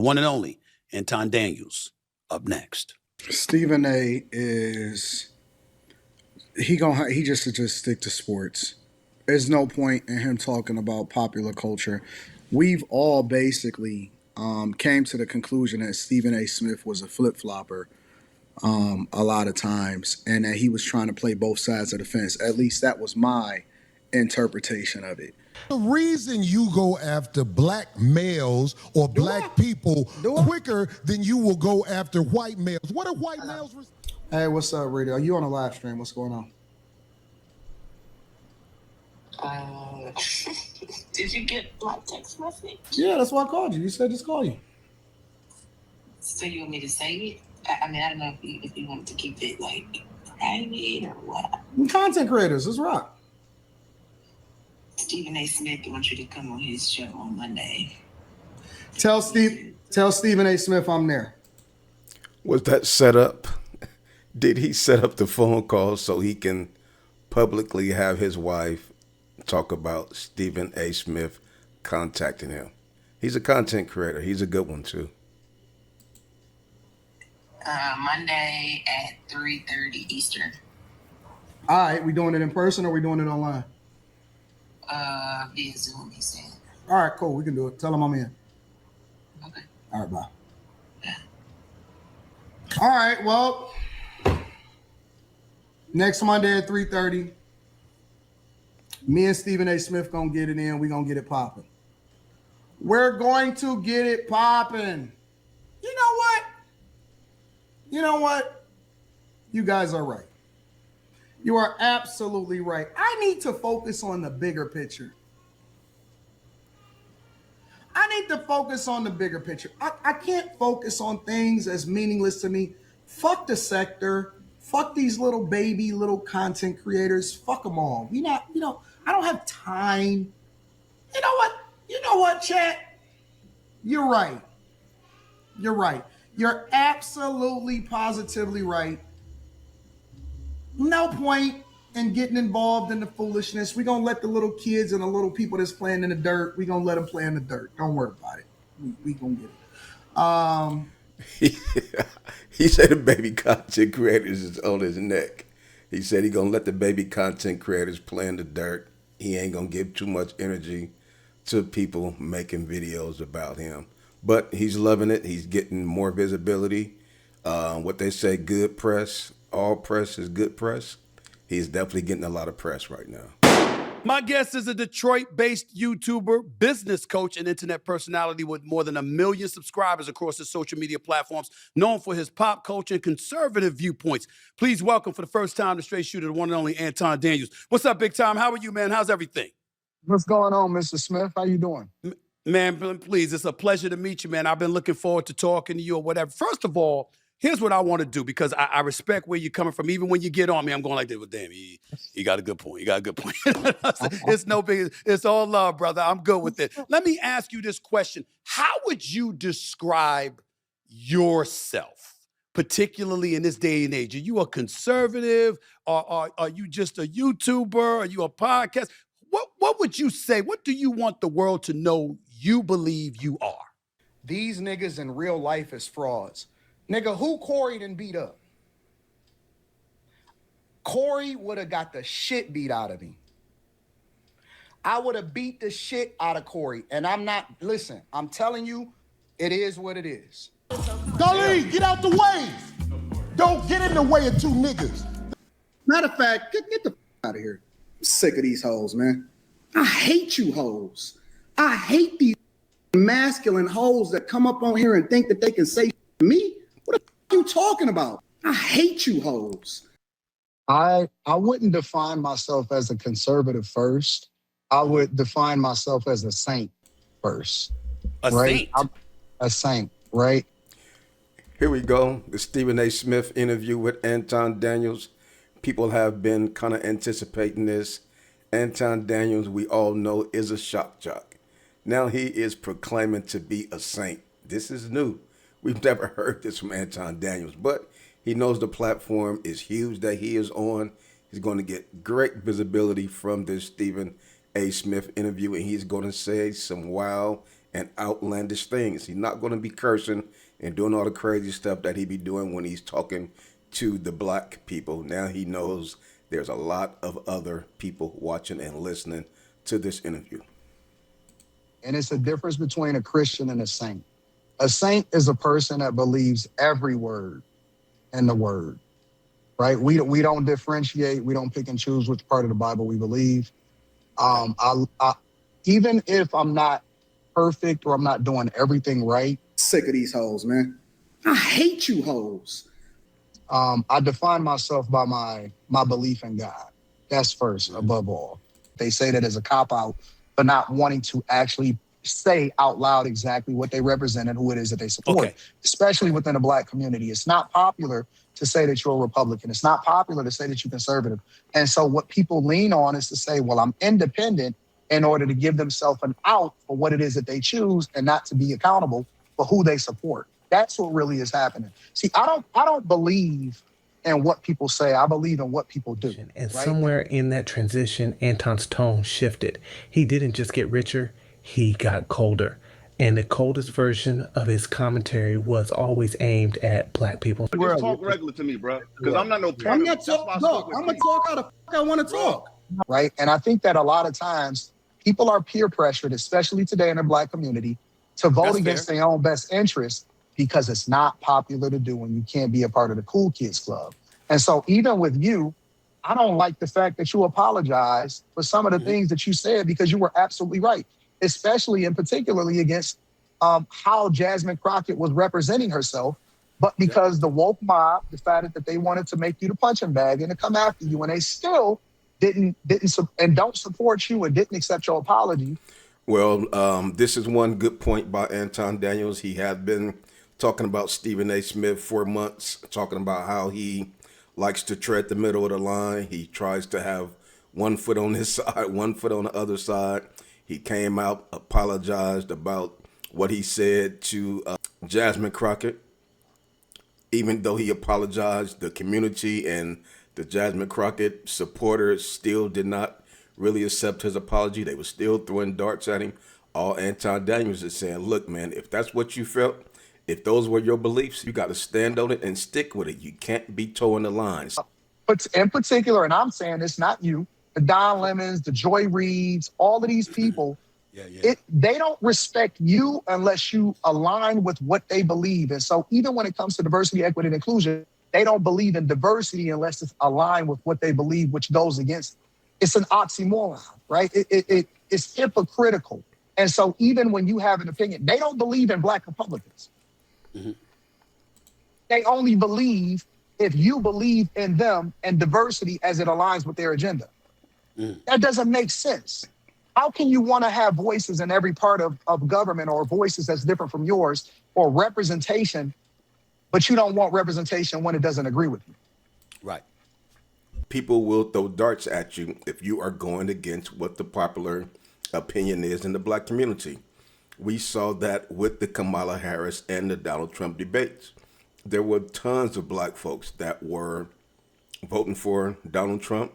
One and only Anton Daniels up next. Stephen A is he just should just stick to sports. There's no point in him talking about popular culture. We've all basically came to the conclusion that Stephen A. Smith was a flip flopper a lot of times, and that he was trying to play both sides of the fence. At least that was my interpretation of it. The reason you go after black males or black people quicker than you will go after white males. What are white males? Hey, what's up, Radio? Are you on a live stream? What's going on? Did you get my text message? Yeah, that's why I called you. You said just call you. So you want me to say it? I mean, I don't know if you wanted to keep it like private or what. Content creators, let's rock. Stephen A. Smith wants you to come on his show on Monday. Tell Stephen A. Smith I'm there. Was that set up? Did he set up the phone call so he can publicly have his wife talk about Stephen A. Smith contacting him? He's a content creator. He's a good one too. Monday at 3:30 Eastern. All right, we doing it in person or we doing it online? Via Zoom, he said. All right, cool. We can do it. Tell him I'm in. Okay. All right, bye. Yeah. All right, well, next Monday at 3:30, me and Stephen A. Smith gonna get it in. We gonna get it popping. We're going to get it popping. You know what? You guys are right. You are absolutely right. I need to focus on the bigger picture. I can't focus on things as meaningless to me. Fuck the sector. Fuck these little content creators. Fuck them all. I don't have time. You know what, chat? You're right. You're absolutely, positively right. No point in getting involved in the foolishness. We're going to let the little kids and the little people that's playing in the dirt, we're going to let them play in the dirt. Don't worry about it. We going to get it. He said the baby content creators is on his neck. He said he going to let the baby content creators play in the dirt. He ain't going to give too much energy to people making videos about him. But he's loving it. He's getting more visibility. What they say, good press. All press is good press. He's definitely getting a lot of press right now. My guest is a Detroit-based YouTuber, business coach, and internet personality with more than 1 million subscribers across his social media platforms, known for his pop culture and conservative viewpoints. Please welcome for the first time the straight shooter, the one and only Anton Daniels. What's up, big time? How are you, man? How's everything? What's going on, Mr. Smith? How you doing? Man, please, it's a pleasure to meet you, man. I've been looking forward to talking to you or whatever. First of all, here's what I want to do, because I respect where you're coming from. Even when you get on me, I'm going like this. Well, damn, he got a good point. It's no big, it's all love, brother. I'm good with it. Let me ask you this question. How would you describe yourself, particularly in this day and age? Are you a conservative? Or are you just a YouTuber? Are you a podcast? What would you say? What do you want the world to know you believe you are? These niggas in real life is frauds. Nigga, who Corey done beat up? Corey would have got the shit beat out of me. I would have beat the shit out of Corey. And I'm telling you, it is what it is. Dolly, get out the way. Don't get in the way of two niggas. Matter of fact, get the out of here. I'm sick of these hoes, man. I hate you hoes. I hate these masculine hoes that come up on here and think that they can say to me. What the f you talking about? I hate you hoes. I wouldn't define myself as a conservative first. I would define myself as a saint first. Saint? A saint, right? Here we go. The Stephen A. Smith interview with Anton Daniels. People have been kind of anticipating this. Anton Daniels, we all know, is a shock jock. Now he is proclaiming to be a saint. This is new. We've never heard this from Anton Daniels, but he knows the platform is huge that he is on. He's going to get great visibility from this Stephen A. Smith interview, and he's going to say some wild and outlandish things. He's not going to be cursing and doing all the crazy stuff that he be doing when he's talking to the black people. Now he knows there's a lot of other people watching and listening to this interview. And it's a difference between a Christian and a saint. A saint is a person that believes every word in the word, right? We don't differentiate. We don't pick and choose which part of the Bible we believe. Even if I'm not perfect or I'm not doing everything right. Sick of these hoes, man. I hate you hoes. I define myself by my belief in God. That's first, above all. They say that as a cop-out, but not wanting to actually say out loud exactly what they represent and who it is that they support, especially within the black community. It's not popular to say that you're a Republican. It's not popular to say that you're conservative. And so what people lean on is to say, well, I'm independent, in order to give themselves an out for what it is that they choose and not to be accountable for who they support. That's what really is happening. See, I don't believe in what people say. I believe in what people do. And right? somewhere in that transition, Anton's tone shifted. He didn't just get richer, he got colder. And the coldest version of his commentary was always aimed at black people. Just talk regular to me, bro. Because I'm not no I'm not talking. I'm gonna talk how the fuck I want to talk. Right. And I think that a lot of times people are peer pressured, especially today in the black community, to vote against their own best interest because it's not popular to do and you can't be a part of the cool kids club. And so even with you, I don't like the fact that you apologize for some of the things that you said, because you were absolutely right, especially and particularly against how Jasmine Crockett was representing herself. But because the woke mob decided that they wanted to make you the punching bag and to come after you, and they still don't support you and didn't accept your apology. Well, this is one good point by Anton Daniels. He had been talking about Stephen A. Smith for months, talking about how he likes to tread the middle of the line. He tries to have one foot on his side, one foot on the other side. He came out, apologized about what he said to Jasmine Crockett. Even though he apologized, the community and the Jasmine Crockett supporters still did not really accept his apology. They were still throwing darts at him. All Anton Daniels is saying, look, man, if that's what you felt, if those were your beliefs, you got to stand on it and stick with it. You can't be towing the lines. But in particular, and I'm saying it's not you, the Don Lemons, the Joy Reids, all of these people, they don't respect you unless you align with what they believe. And so even when it comes to diversity, equity, and inclusion, they don't believe in diversity unless it's aligned with what they believe, which goes against it. It's an oxymoron, right? It's hypocritical. And so even when you have an opinion, they don't believe in black Republicans. Mm-hmm. They only believe if you believe in them and diversity as it aligns with their agenda. That doesn't make sense. How can you want to have voices in every part of government, or voices that's different from yours, or representation, but you don't want representation when it doesn't agree with you? Right. People will throw darts at you if you are going against what the popular opinion is in the black community. We saw that with the Kamala Harris and the Donald Trump debates. There were tons of black folks that were voting for Donald Trump.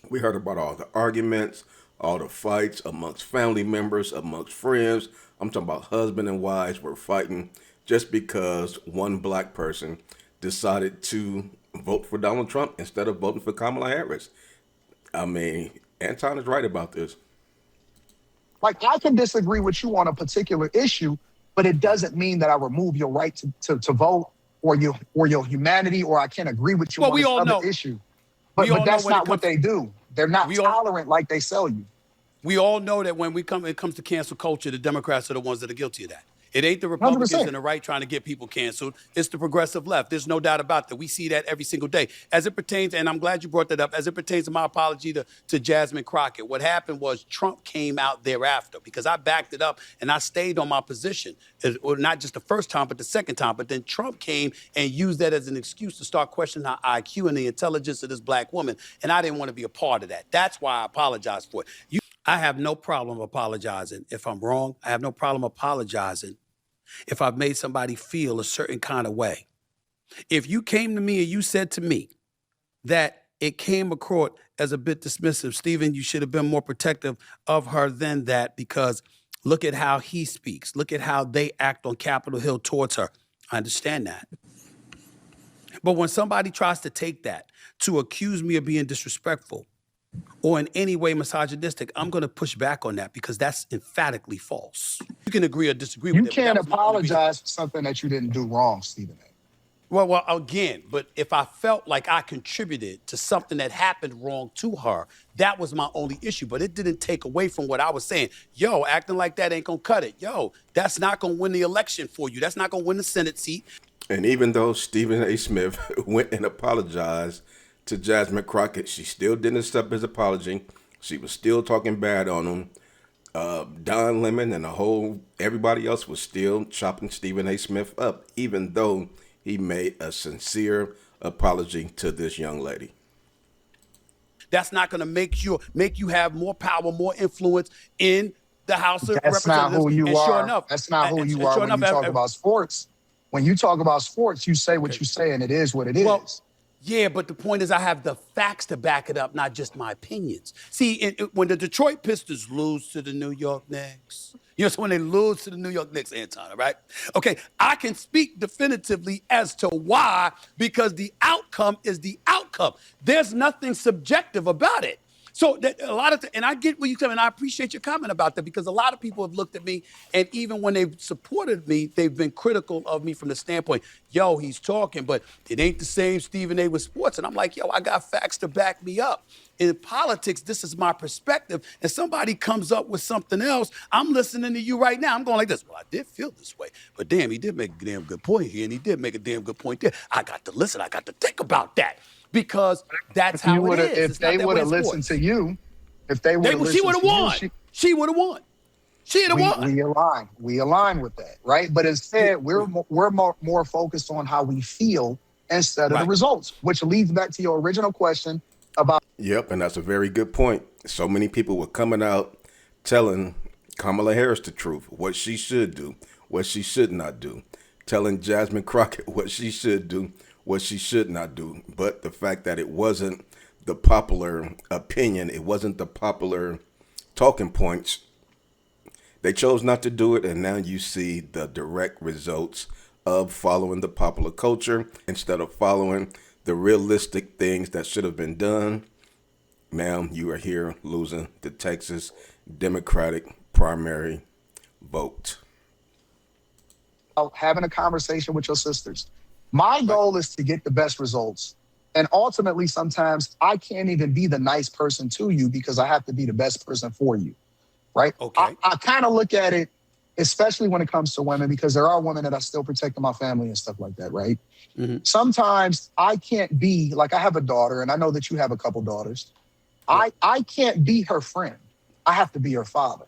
We heard about all the arguments, all the fights amongst family members, amongst friends. I'm talking about husband and wives were fighting just because one black person decided to vote for Donald Trump instead of voting for Kamala Harris. I mean, Anton is right about this. Like, I can disagree with you on a particular issue, but it doesn't mean that I remove your right to vote or your humanity, or I can't agree with you on this other issue. But that's not what they do. They're not tolerant like they sell you. We all know that when it comes to cancel culture, the Democrats are the ones that are guilty of that. It ain't the Republicans 100%. and the right trying to get people canceled. It's the progressive left. There's no doubt about that. We see that every single day. As it pertains, and I'm glad you brought that up, as it pertains to my apology to Jasmine Crockett, what happened was Trump came out thereafter, because I backed it up and I stayed on my position. Well, not just the first time, but the second time. But then Trump came and used that as an excuse to start questioning our IQ and the intelligence of this black woman. And I didn't want to be a part of that. That's why I apologize for it. I have no problem apologizing if I'm wrong. I have no problem apologizing if I've made somebody feel a certain kind of way. If you came to me and you said to me that it came across as a bit dismissive, Stephen, you should have been more protective of her than that, because Look at how he speaks. Look at how they act on Capitol Hill towards her. I understand that. But when somebody tries to take that to accuse me of being disrespectful or in any way misogynistic, I'm going to push back on that because that's emphatically false. You can agree or disagree with You it. can't apologize for something that you didn't do wrong, Stephen A. Well, again, but if I felt like I contributed to something that happened wrong to her, that was my only issue. But it didn't take away from what I was saying. Yo, acting like that ain't gonna cut it. Yo, that's not gonna win the election for you. That's not gonna win the Senate seat. And even though Stephen A. Smith went and apologized to Jasmine Crockett, she still didn't accept his apology. She was still talking bad on him. Don Lemon and everybody else was still chopping Stephen A. Smith up, even though he made a sincere apology to this young lady. That's not going to make you have more power, more influence in the House of That's Representatives. not who you and are. Sure enough, That's not who you are sure when you talk about sports. When you talk about sports, you say what you say, and it is what it is. Yeah, but the point is I have the facts to back it up, not just my opinions. See, when the Detroit Pistons lose to the New York Knicks, so when they lose to the New York Knicks, Anton, right? Okay, I can speak definitively as to why, because the outcome is the outcome. There's nothing subjective about it. So that a lot of, and I get where you come, and I appreciate your comment about that because a lot of people have looked at me, and even when they've supported me, they've been critical of me from the standpoint, yo, he's talking, but it ain't the same Stephen A. with sports. And I'm like, yo, I got facts to back me up. In politics, this is my perspective, and somebody comes up with something else, I'm listening to you right now. I'm going like this. Well, I did feel this way, but damn, he did make a damn good point here, and he did make a damn good point there. I got to listen. I got to think about that. Because that's how it is. If they would have listened to you, if they would have listened she would have won. She would have won. She'd have won. We align with that, right? But instead, we're more focused on how we feel instead of the results, which leads back to your original question about. Yep, and that's a very good point. So many people were coming out telling Kamala Harris the truth, what she should do, what she should not do, telling Jasmine Crockett what she should do, what she should not do. But the fact that it wasn't the popular opinion, it wasn't the popular talking points, they chose not to do it. And now you see the direct results of following the popular culture instead of following the realistic things that should have been done. Now you are here losing the Texas Democratic primary vote. Having a conversation with your sisters. My goal is to get the best results. And ultimately, sometimes I can't even be the nice person to you because I have to be the best person for you, right? Okay. I kind of look at it, especially when it comes to women, because there are women that I still protect in my family and stuff like that, right? Mm-hmm. Sometimes I can't be, like I have a daughter, and I know that you have a couple daughters. Yeah. I can't be her friend. I have to be her father.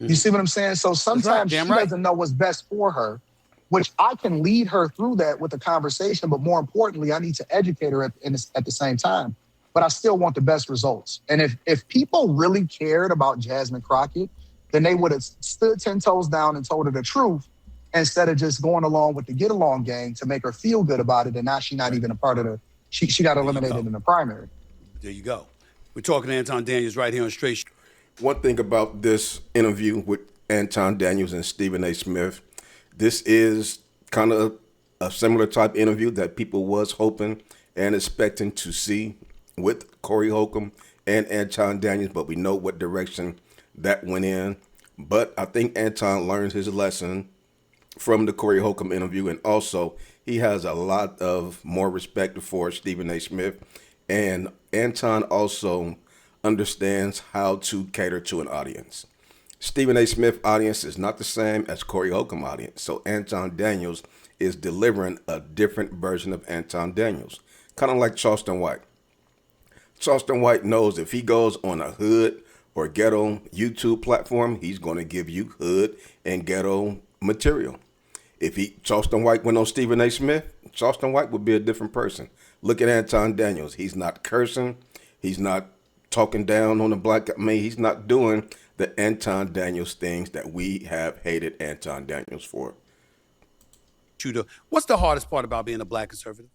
Mm-hmm. You see what I'm saying? So sometimes she doesn't know what's best for her, which I can lead her through that with a conversation, but more importantly, I need to educate her at the same time. But I still want the best results. And if people really cared about Jasmine Crockett, then they would have stood 10 toes down and told her the truth instead of just going along with the get-along gang to make her feel good about it, and now she's not even a part of she got eliminated in the primary. There you go. We're talking to Anton Daniels right here on Straight. One thing about this interview with Anton Daniels and Stephen A. Smith, this is kind of a similar type interview that people was hoping and expecting to see with Corey Holcomb and Anton Daniels, but we know what direction that went in. But I think Anton learned his lesson from the Corey Holcomb interview, and also he has a lot of more respect for Stephen A. Smith, and Anton also understands how to cater to an audience. Stephen A. Smith audience is not the same as Corey Holcomb audience. So Anton Daniels is delivering a different version of Anton Daniels. Kind of like Charleston White. Charleston White knows if he goes on a hood or ghetto YouTube platform, he's going to give you hood and ghetto material. If Charleston White went on Stephen A. Smith, Charleston White would be a different person. Look at Anton Daniels. He's not cursing. He's not talking down on the black. He's not doing the Anton Daniels things that we have hated Anton Daniels for. What's the hardest part about being a black conservative?